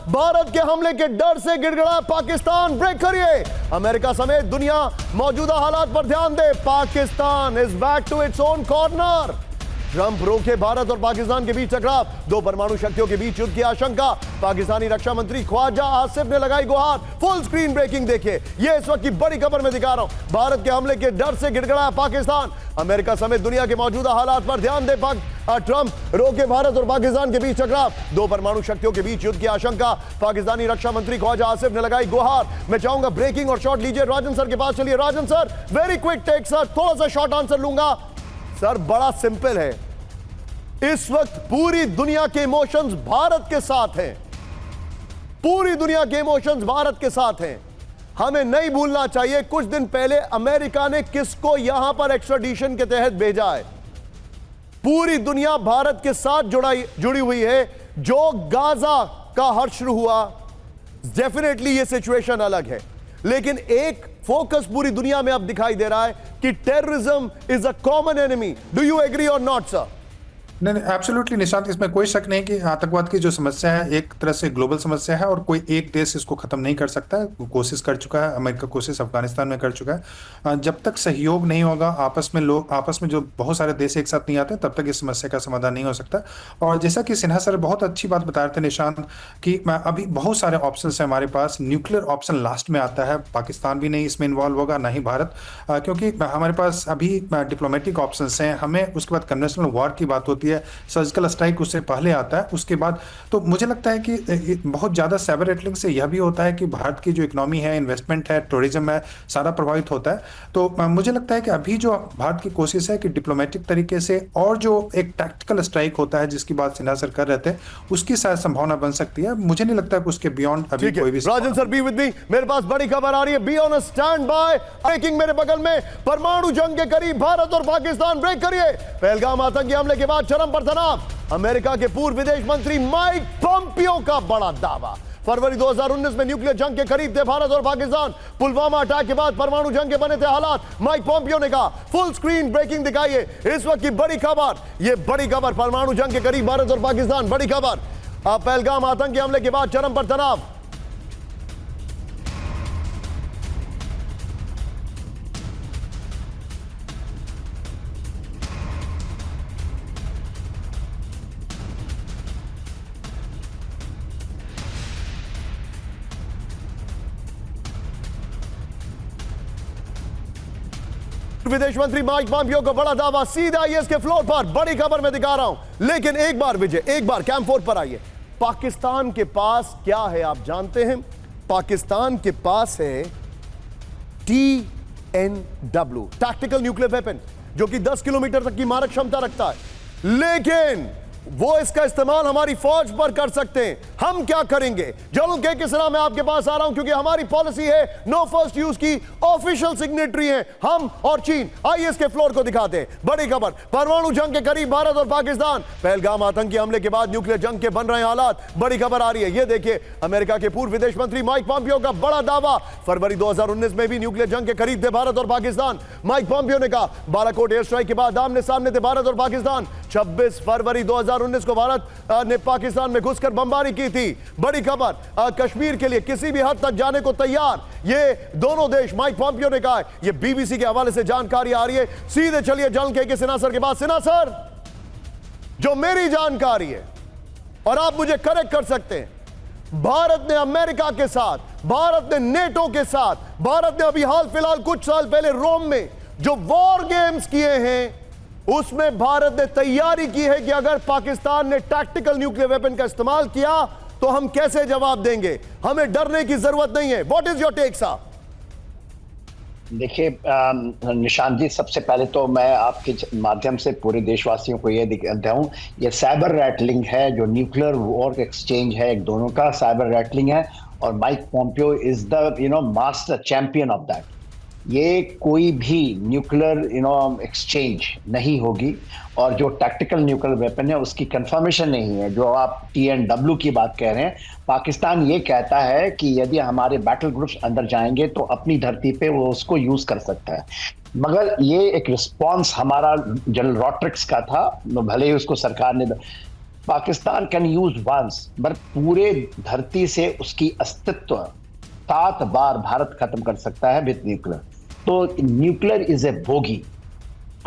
भारत के हमले के डर से गिड़गिड़ा पाकिस्तान। ब्रेक करिए। अमेरिका समेत दुनिया मौजूदा हालात पर ध्यान दे। Pakistan is back to its own corner. Trump रोके भारत और पाकिस्तान के बीच टकराव। दो परमाणु शक्तियों के बीच युद्ध की आशंका। पाकिस्तानी रक्षा मंत्री ख्वाजा आसिफ ने लगाई गुहार। फुल स्क्रीन ब्रेकिंग देखिए। यह इस वक्त की बड़ी खबर में दिखा रहा हूं। भारत के हमले के डर से गिड़गिड़ाया पाकिस्तान। अमेरिका समेत दुनिया के मौजूदा हालात पर ध्यान दे। ट्रंप रोके भारत और पाकिस्तान के बीच टकराव। दो परमाणु शक्तियों के बीच युद्ध की आशंका। पाकिस्तानी रक्षा मंत्री ख्वाजा आसिफ ने लगाई गुहार। मैं चाहूंगा ब्रेकिंग और शॉर्ट लीजिए। राजन सर के पास चलिए। Rajan sir, very quick take sir, थोड़ा सा शॉर्ट आंसर लूंगा सर। बड़ा सिंपल है, इस वक्त पूरी दुनिया के इमोशंस भारत के साथ हैं। पूरी दुनिया के इमोशंस भारत के साथ हैं। हमें नहीं भूलना चाहिए कुछ दिन पहले अमेरिका ने किसको यहां पर एक्स्ट्राडिशन के तहत भेजा है। पूरी दुनिया भारत के साथ जुड़ी हुई है। जो गाजा का हर्ष शुरू हुआ, डेफिनेटली यह सिचुएशन अलग है, लेकिन एक फोकस पूरी दुनिया में अब दिखाई दे रहा है कि terrorism is a common enemy. Do you agree or not sir? नहीं, एब्सोल्युटली निशांत, इसमें कोई शक नहीं कि आतंकवाद की जो समस्या है एक तरह से ग्लोबल समस्या है और कोई एक देश इसको खत्म नहीं कर सकता है। कोशिश कर चुका है अमेरिका, कोशिश अफगानिस्तान में कर चुका है। जब तक सहयोग नहीं होगा, आपस में जो बहुत सारे देश एक साथ नहीं आते, तब तक इस समस्या का समाधान नहीं हो सकता। और जैसा कि सिन्हा सर बहुत अच्छी बात बता रहे थे निशांत, कि अभी बहुत सारे ऑप्शन है हमारे पास। न्यूक्लियर ऑप्शन लास्ट में आता है। पाकिस्तान भी नहीं इसमें इन्वॉल्व होगा, ना ही भारत, क्योंकि हमारे पास अभी डिप्लोमेटिक ऑप्शन हैं। हमें उसके बाद कन्वेंशनल वॉर की बात होती है, सर्जिकल स्ट्राइक उससे पहले आता है। उसके बाद तो मुझे लगता है कि बहुत ज्यादा साइबर रेटलिंग से यह भी होता है कि भारत की जो इकोनॉमी है, इन्वेस्टमेंट है, टूरिज्म है, सारा प्रभावित होता है। तो मुझे लगता है कि अभी जो भारत की कोशिश है कि डिप्लोमेटिक तरीके से, और जो एक टैक्टिकल स्ट्राइक होता है जिसकी बात सिन्हा सर कर रहे थे, उसकी शायद संभावना बन सकती है। मुझे नहीं लगता कि उसके बियॉन्ड अभी कोई भी। Rajan sir, be with me. मेरे पास बड़ी खबर आ रही है। Be on stand by. Breaking मेरे बगल में। परमाणु जंग के करीब भारत और पाकिस्तान। ब्रेक करिए। पहलगाम आतंकी हमले के बाद चरम पर तनाव। अमेरिका के पूर्व विदेश मंत्री माइक पॉम्पियो का बड़ा दावा। फरवरी 2019 में न्यूक्लियर जंग के करीब थे भारत और पाकिस्तान। पुलवामा अटैक के बाद परमाणु जंग के बने थे हालात। माइक पॉम्पियो ने कहा। फुल स्क्रीन ब्रेकिंग दिखाइए। इस वक्त की बड़ी खबर, यह बड़ी खबर, परमाणु जंग के करीब भारत और पाकिस्तान। बड़ी खबर, पहलगाम आतंकी हमले के बाद चरम पर तनाव। विदेश मंत्री माइक पॉम्पियो का बड़ा दावा सीधा आईएस के फ्लोर पर। बड़ी खबर मैं दिखा रहा हूं, लेकिन एक बार विजय, एक बार कैंप 4 पर आइए। पाकिस्तान के पास क्या है आप जानते हैं? पाकिस्तान के पास है TNW, टैक्टिकल न्यूक्लियर वेपन, जो कि 10 किलोमीटर तक की मारक क्षमता रखता है। लेकिन वो इसका इस्तेमाल हमारी फौज पर कर सकते हैं। हम क्या करेंगे? जनरल के किसरा मैं आपके पास आ रहा हूं, क्योंकि हमारी पॉलिसी है नो फर्स्ट यूज की। ऑफिशियल सिग्नेटरी हैं हम और चीन। आइए इसके फ्लोर को दिखाते हैं। बड़ी खबर, परमाणु जंग के करीब भारत और पाकिस्तान। पहलगाम आतंकी हमले के बाद न्यूक्लियर जंग के बन रहे हालात। बड़ी खबर आ रही है, ये देखिए। अमेरिका के पूर्व विदेश मंत्री माइक पॉम्पियो का बड़ा दावा। फरवरी 2019 में भी न्यूक्लियर जंग के करीब थे भारत और पाकिस्तान। माइक पॉम्पियो ने कहा, बालाकोट एयर स्ट्राइक के बाद आमने सामने थे भारत और पाकिस्तान। 26 फरवरी 2019 को भारत ने पाकिस्तान में घुसकर बमबारी की थी। बड़ी खबर, कश्मीर के लिए किसी भी हद तक जाने को तैयार ये दोनों देश। माइक पॉम्पियो ने कहा। ये बीबीसी के हवाले से जानकारी आ रही है। सीधे चलिए जनरल के सिन्हा सर के पास। सिन्हा सर, जो मेरी जानकारी है, और आप मुझे करेक्ट कर सकते हैं, भारत ने अमेरिका के साथ, भारत ने नेटो के साथ, भारत ने अभी हाल फिलहाल कुछ साल पहले रोम में जो वॉर गेम्स किए हैं, उसमें भारत ने तैयारी की है कि अगर पाकिस्तान ने टैक्टिकल न्यूक्लियर वेपन का इस्तेमाल किया तो हम कैसे जवाब देंगे। हमें डरने की जरूरत नहीं है। व्हाट इज योर टेक साहब? देखिए निशांत जी, सबसे पहले तो मैं आपके माध्यम से पूरे देशवासियों को ये दिखाता हूँ, ये साइबर रैटलिंग है, जो न्यूक्लियर वॉर एक्सचेंज है, एक दोनों का साइबर रैटलिंग है। और Mike Pompeo is the master champion of that. ये कोई भी न्यूक्लियर एक्सचेंज नहीं होगी, और जो टैक्टिकल न्यूक्लियर वेपन है उसकी कंफर्मेशन नहीं है। जो आप TNW की बात कह रहे हैं, पाकिस्तान ये कहता है कि यदि हमारे बैटल ग्रुप्स अंदर जाएंगे तो अपनी धरती पे वो उसको यूज कर सकता है। मगर ये एक रिस्पॉन्स हमारा जनरल रॉट्रिक्स का था, भले ही उसको सरकार ने पाकिस्तान कैन यूज वंस, पर पूरे धरती से उसकी अस्तित्व 7 बार भारत खत्म कर सकता है विद न्यूक्लियर। तो न्यूक्लियर इज ए बोगी।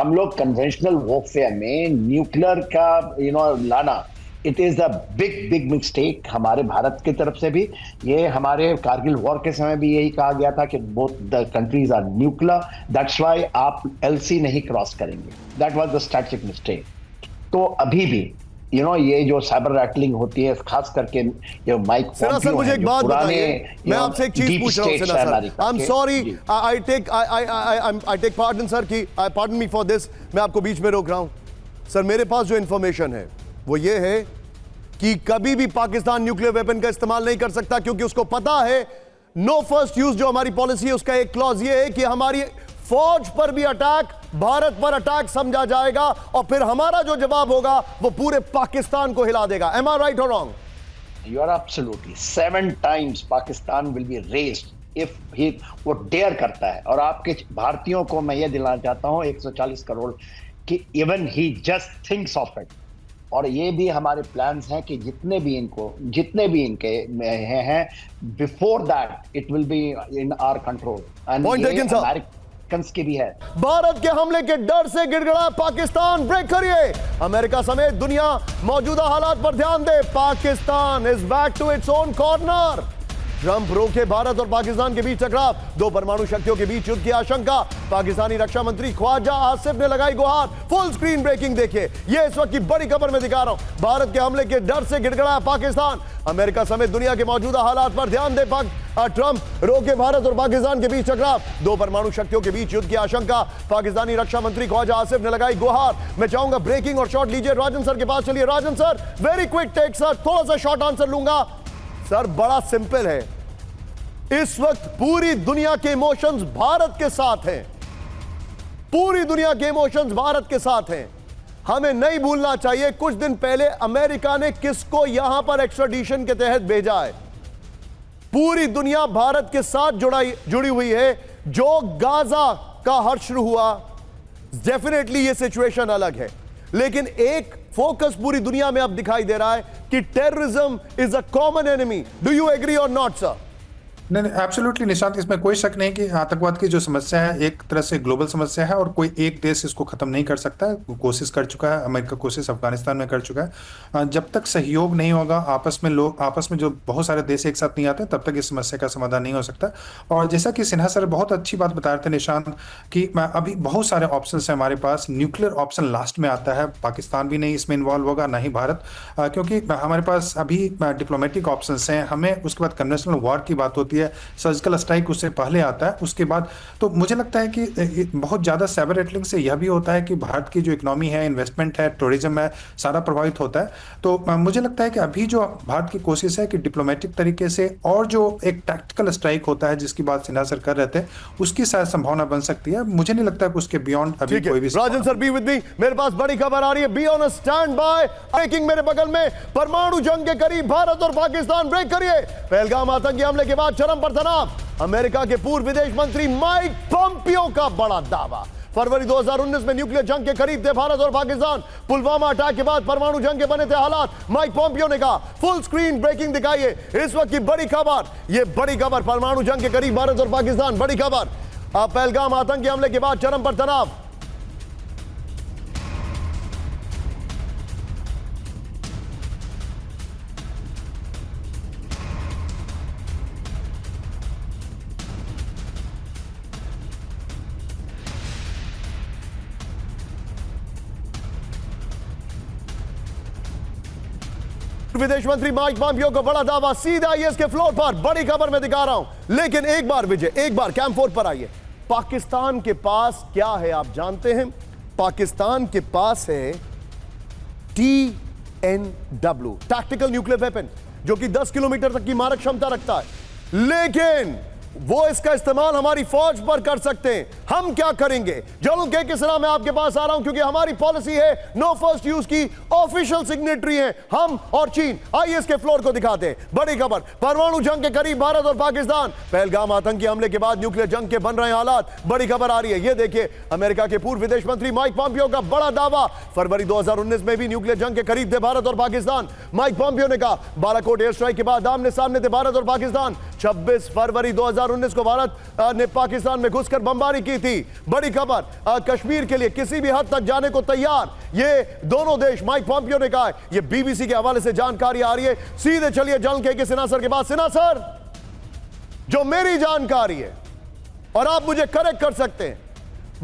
हम लोग कन्वेंशनल वॉरफेयर में न्यूक्लियर का लाना, it is a big mistake हमारे भारत की तरफ से भी। ये हमारे कारगिल वॉर के समय भी यही कहा गया था कि both the countries are nuclear, that's why आप एलसी नहीं क्रॉस करेंगे। That was the strategic mistake. तो अभी भी ये जो साइबर रैटलिंग होती है, खास करके ये माइक सिन्हा सर, मुझे एक बात बताइए, मैं आपसे एक चीज पूछ रहा हूं Sinha sir, I am sorry, I take pardon sir की, पार्डन मी फॉर दिस, मैं आपको बीच में रोक रहा हूं सर। मेरे पास जो इंफॉर्मेशन है वो ये है कि कभी भी पाकिस्तान न्यूक्लियर वेपन का इस्तेमाल नहीं कर सकता, क्योंकि उसको पता है नो फर्स्ट यूज जो हमारी पॉलिसी है उसका एक क्लॉज ये है कि हमारी फौज पर भी अटैक भारत पर अटैक समझा जाएगा और फिर हमारा जो जवाब होगा वो पूरे पाकिस्तान को हिला देगा। Am I right or wrong? You are absolutely 7 times Pakistan will be razed if he वो डेयर करता है। और आपके भारतीयों को मैं ये दिलाना चाहता हूं 140 करोड़ कि even he just thinks of it. और ये भी हमारे प्लान्स हैं कि जितने भी इनके हैं before that it will be in our control. And Americans की भी है। भारत के हमले के डर से गिड़गिड़ा पाकिस्तान, ब्रेक करिए। अमेरिका समेत दुनिया मौजूदा हालात पर ध्यान दे। Pakistan is back to its own corner. Trump रोके भारत और पाकिस्तान के बीच टकराव, 2 परमाणु शक्तियों के बीच युद्ध की आशंका। पाकिस्तानी रक्षा मंत्री ख्वाजा आसिफ ने लगाई गुहार। फुल स्क्रीन ब्रेकिंग देखिए, ये इस वक्त की बड़ी खबर में दिखा रहा हूं। भारत के हमले के डर से गिड़गिड़ाया पाकिस्तान। अमेरिका समेत दुनिया के मौजूदा हालात पर ध्यान दे। ट्रंप रोके भारत और पाकिस्तान के बीच टकराव, 2 परमाणु शक्तियों के बीच युद्ध की आशंका। पाकिस्तानी रक्षा मंत्री ख्वाजा आसिफ ने लगाई गुहार। मैं चाहूंगा ब्रेकिंग और शॉर्ट लीजिए, राजन सर के पास चलिए। Rajan sir, very quick take sir, थोड़ा सा शॉर्ट आंसर लूंगा सर। बड़ा सिंपल है, इस वक्त पूरी दुनिया के इमोशंस भारत के साथ हैं। पूरी दुनिया के इमोशंस भारत के साथ हैं। हमें नहीं भूलना चाहिए कुछ दिन पहले अमेरिका ने किसको यहां पर एक्स्ट्राडिशन के तहत भेजा है। पूरी दुनिया भारत के साथ जुड़ी हुई है। जो गाजा का हर्ष शुरू हुआ, डेफिनेटली ये सिचुएशन अलग है, लेकिन एक फोकस पूरी दुनिया में अब दिखाई दे रहा है कि terrorism is a common enemy. Do you agree or not sir? नहीं, एब्सोल्युटली निशांत, इसमें कोई शक नहीं कि आतंकवाद की जो समस्या है एक तरह से ग्लोबल समस्या है और कोई एक देश इसको खत्म नहीं कर सकता है। कोशिश कर चुका है, अमेरिका कोशिश अफगानिस्तान में कर चुका है। जब तक सहयोग नहीं होगा, आपस में जो बहुत सारे देश एक साथ नहीं आते, तब तक इस समस्या का समाधान नहीं हो सकता। और जैसा कि सिन्हा सर बहुत अच्छी बात बता रहे थे निशांत, कि अभी बहुत सारे ऑप्शन है हमारे पास। न्यूक्लियर ऑप्शन लास्ट में आता है। पाकिस्तान भी नहीं इसमें इन्वॉल्व होगा, ना ही भारत, क्योंकि हमारे पास अभी डिप्लोमेटिक ऑप्शन हैं। हमें उसके बाद कन्वेंशनल वॉर की बात होती है, सर्जिकल स्ट्राइक उससे पहले आता है। उसके बाद तो मुझे लगता है कि बहुत ज्यादा साइबर रेटलिंग से यह भी होता है कि भारत की जो इकोनॉमी है, इन्वेस्टमेंट है, टूरिज्म है, सारा प्रभावित होता है। तो मुझे लगता है कि अभी जो भारत की कोशिश है कि डिप्लोमेटिक तरीके से, और जो एक टैक्टिकल स्ट्राइक होता है जिसकी बात सिन्हा सर कर रहे थे, उसकी शायद संभावना बन सकती है। मुझे नहीं लगता कि उसके बियॉन्ड अभी कोई भी। Rajan sir, be with me, मेरे पास बड़ी खबर आ रही है। Be on a stand by. Breaking मेरे बगल में, परमाणु जंग के करीब भारत और पाकिस्तान, ब्रेक करिए। पहलगाम आतंकी हमले के बाद चरम पर तनाव। अमेरिका के पूर्व विदेश मंत्री माइक पॉम्पियो का बड़ा दावा। फरवरी 2019 में न्यूक्लियर जंग के करीब थे भारत और पाकिस्तान। पुलवामा अटैक के बाद परमाणु जंग के बने थे हालात। माइक पॉम्पियो ने कहा। फुल स्क्रीन ब्रेकिंग दिखाइए, इस वक्त की बड़ी खबर, ये बड़ी खबर, परमाणु जंग के करीब भारत और पाकिस्तान, बड़ी खबर। पहलगाम आतंकी हमले के बाद चरम पर तनाव। विदेश मंत्री माइक पॉम्पियो का बड़ा दावा, सीधा आईएस के फ्लोर पर, बड़ी खबर में दिखा रहा हूं। लेकिन एक बार विजय, एक बार कैंप 4 पर आइए। पाकिस्तान के पास क्या है आप जानते हैं? पाकिस्तान के पास है TNW, टैक्टिकल न्यूक्लियर वेपन, जो कि 10 किलोमीटर तक की मारक क्षमता रखता है। लेकिन वो इसका इस्तेमाल हमारी फौज पर कर सकते हैं। हम क्या करेंगे? जनरल के किसरा मैं आपके पास आ रहा हूं क्योंकि हमारी पॉलिसी है नो फर्स्ट यूज की। ऑफिशियल सिग्नेटरी हैं हम और चीन। आइए इसके फ्लोर को दिखाते हैं। बड़ी खबर, परमाणु जंग के करीब भारत और पाकिस्तान। पहलगाम आतंकी हमले के बाद न्यूक्लियर जंग के बन रहे हालात। बड़ी खबर आ रही है, ये देखिए अमेरिका के पूर्व विदेश मंत्री माइक पॉम्पियो का बड़ा दावा। फरवरी 2019 में भी न्यूक्लियर जंग के करीब थे भारत और पाकिस्तान। माइक पॉम्पियो ने कहा बालाकोट एयर स्ट्राइक के बाद आमने सामने थे भारत और पाकिस्तान। 26 फरवरी 2019 को भारत ने पाकिस्तान में घुसकर बमबारी की थी। बड़ी खबर, कश्मीर के लिए किसी भी हद तक जाने को तैयार ये दोनों देश, माइक पॉम्पियो ने कहा है। ये बीबीसी के हवाले से जानकारी आ रही है। सीधे चलिए जनरल के सिन्हा सर के पास। सिन्हा सर, जो मेरी जानकारी है और आप मुझे करेक्ट कर सकते हैं,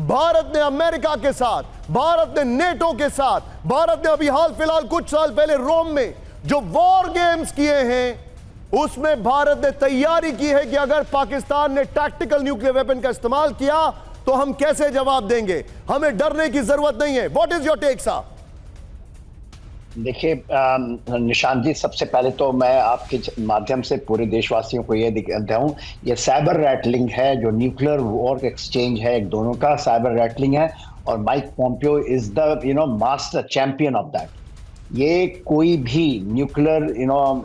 भारत ने अमेरिका के साथ, भारत ने नेटो के साथ, भारत ने अभी हाल फिलहाल कुछ साल पहले रोम में जो वॉर गेम्स किए हैं उसमें भारत ने तैयारी की है कि अगर पाकिस्तान ने टैक्टिकल न्यूक्लियर वेपन का इस्तेमाल किया तो हम कैसे जवाब देंगे। हमें डरने की जरूरत नहीं है। व्हाट इज योर टेक साहब? देखिए निशांत जी, सबसे पहले तो मैं आपके माध्यम से पूरे देशवासियों को ये कहता हूँ, ये साइबर रैटलिंग है जो न्यूक्लियर वॉर एक्सचेंज है, एक दोनों का साइबर रैटलिंग है। और Mike Pompeo is the master champion of that. ये कोई भी न्यूक्लियर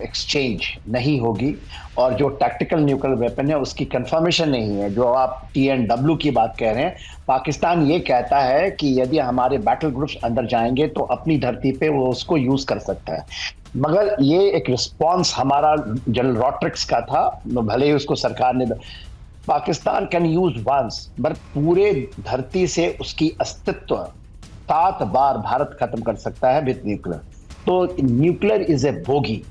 एक्सचेंज नहीं होगी और जो टैक्टिकल न्यूक्लियर वेपन है उसकी कंफर्मेशन नहीं है। जो आप TNW की बात कह रहे हैं, पाकिस्तान ये कहता है कि यदि हमारे बैटल ग्रुप्स अंदर जाएंगे तो अपनी धरती पे वो उसको यूज कर सकता है। मगर ये एक रिस्पॉन्स हमारा जनरल रॉट्रिक्स का था, भले ही उसको सरकार ने पाकिस्तान कैन यूज वंस, पर पूरे धरती से उसकी अस्तित्व 7 बार भारत खत्म कर सकता है विद न्यूक्लियर। तो न्यूक्लियर इज ए बोगी।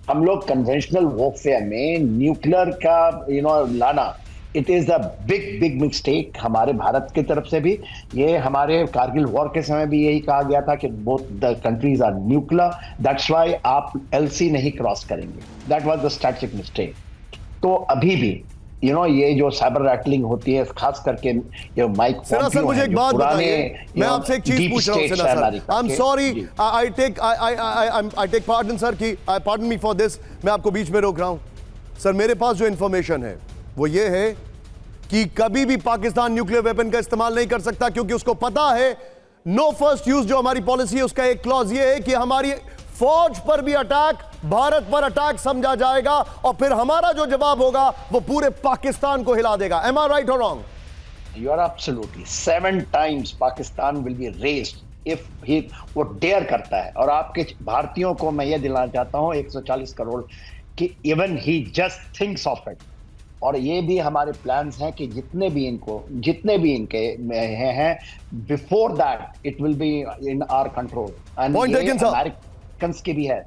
हम लोग कन्वेंशनल वॉरफेयर में न्यूक्लियर का लाना, it is a big mistake हमारे भारत की तरफ से भी। ये हमारे कारगिल वॉर के समय भी यही कहा गया था कि both the countries are nuclear, that's why आप LC नहीं क्रॉस करेंगे। That was the strategic mistake. तो अभी भी ये जो साइबर रैटलिंग होती है, खास करके माइक सिन्हा सर, मुझे एक बात बताइए, मैं आपसे एक चीज पूछ रहा हूं Sinha sir. I am sorry, I take pardon sir की, पार्डन मी फॉर दिस, मैं आपको बीच में रोक रहा हूं सर। मेरे पास जो इंफॉर्मेशन है वो ये है कि कभी भी पाकिस्तान न्यूक्लियर वेपन का इस्तेमाल नहीं कर सकता क्योंकि उसको पता है नो फर्स्ट यूज जो हमारी पॉलिसी है उसका एक क्लॉज ये है कि हमारी फौज पर भी अटैक, भारत पर अटैक समझा जाएगा और फिर हमारा जो जवाब होगा वो पूरे पाकिस्तान को हिला देगा। Am I right or wrong? You are absolutely 7 times Pakistan will be raised if he वो डेयर करता है। और आपके भारतीयों को मैं ये दिलाना चाहता हूँ 140 करोड़ कि even he just thinks of it। और ये भी हमारे प्लान्स हैं कि जितने भी इनके हैं before that it will be in our control. And Point taken, sir. Americans की भी है।